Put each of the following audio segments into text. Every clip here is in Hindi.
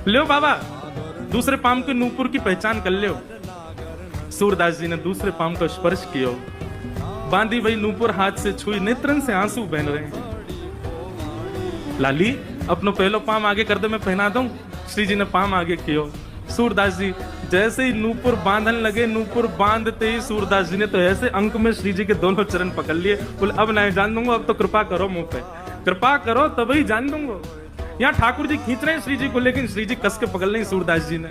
लो बाबा, दूसरे पाम के नूपुर की पहचान कर लो। सूरदास जी ने दूसरे पाम को स्पर्श किया, बांधी वही नूपुर हाथ से छुई, नेत्रन से आंसू बह रहे हैं। लाली अपनो पहलो पाम आगे कर दे, मैं पहना दूं। श्री जी ने पाम आगे कियो। सूरदास जी जैसे ही नूपुर बांधन लगे, नूपुर बांधते ही सूरदास जी ने तो ऐसे अंक में श्री जी के दोनों चरण पकड़ लिए। बोले अब नहीं जान दूंगा, अब तो कृपा करो मुंह पे, कृपा करो तभी जान दूंगा। यहाँ ठाकुर जी खींच रहे हैं श्री जी को, लेकिन श्री जी कस के पकड़ लें सूरदास जी ने।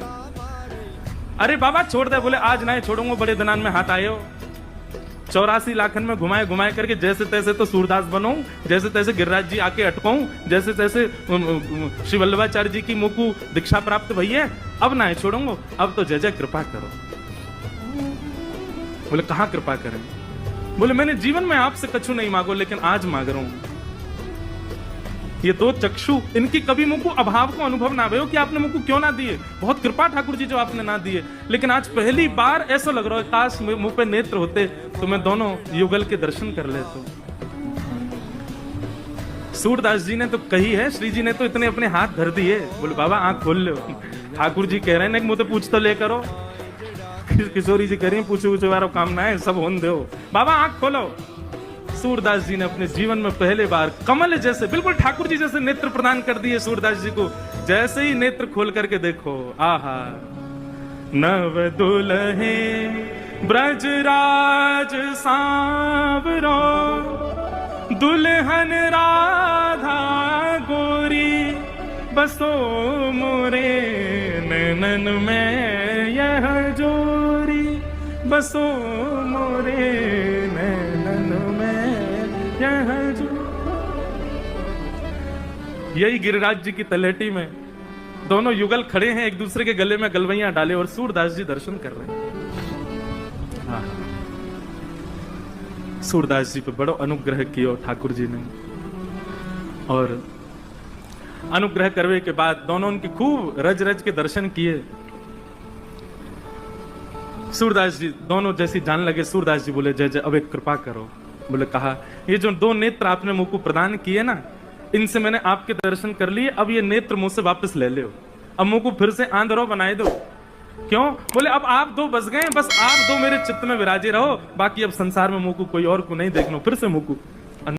अरे बाबा छोड़ दे। बोले आज नहीं छोड़ूंगा, बड़े दनान में हाथ आए हो। 84 लाखन में घुमाए घुमाए करके जैसे तैसे तो सूरदास बनो, जैसे तैसे गिरिराज जी आके अटकाऊं, जैसे तैसे श्री वल्लभाचार्य जी की मुकु दीक्षा प्राप्त भई है। अब ना छोड़ूंगा, अब तो जय जय कृपा करो। बोले कहां कृपा करें? बोले मैंने जीवन में आपसे कछु नहीं मांगो, लेकिन आज मांग रहा हूं। ये दो चक्षु, इनकी कभी मुझको अभाव को अनुभव ना भयो कि आपने मुझको क्यों ना दिए। बहुत कृपा ठाकुर जी जो आपने ना दिए, लेकिन आज पहली बार ऐसा लग रहा है काश मुंह पे नेत्र होते तो मैं दोनों युगल के दर्शन कर लेता। सूरदास जी ने तो कही है, श्री जी ने तो इतने अपने हाथ धर दिए। बोले बाबा आंख खोल लो। ठाकुर जी कह रहे हैं मुझे पूछ तो ले करो। किशोरी जी कह रही है पूछो वाला काम ना है, सब होन दो। बाबा आंख खोलो। सूरदास जी ने अपने जीवन में पहले बार कमल जैसे, बिल्कुल ठाकुर जी जैसे नेत्र प्रदान कर दिए सूरदास जी को। जैसे ही नेत्र खोल करके देखो, आहा नव दुल्हे ब्रजराज सांवरो, दुल्हन राधा गोरी, बसो मोरे नैनन में यह जोरी, बसो मोरे नैनन में यह जो। यही गिरिराज जी की तलहटी में दोनों युगल खड़े हैं, एक दूसरे के गले में गलवैयां डाले और सूरदास जी दर्शन कर रहे हैं। हाँ। सूरदास जी पे बड़ो अनुग्रह किया ठाकुर जी ने, और अनुग्रह करने के बाद दोनों उनकी खूब रज रज के दर्शन किए। सूरदास जी दोनों जैसी जान लगे, सूरदास जी बोले जय जय अब एक कृपा करो। बोले कहा ये जो दो नेत्र आपने मुझ को प्रदान किए ना, इनसे मैंने आपके दर्शन कर लिए, अब ये नेत्र मुझसे वापस ले लो, अब मुझ को फिर से आंधरो बनाए दो। क्यों? बोले अब आप दो बस गए, बस आप दो मेरे चित्त में विराजे रहो, बाकी अब संसार में मुझ को कोई और को नहीं देखना, फिर से मुझ को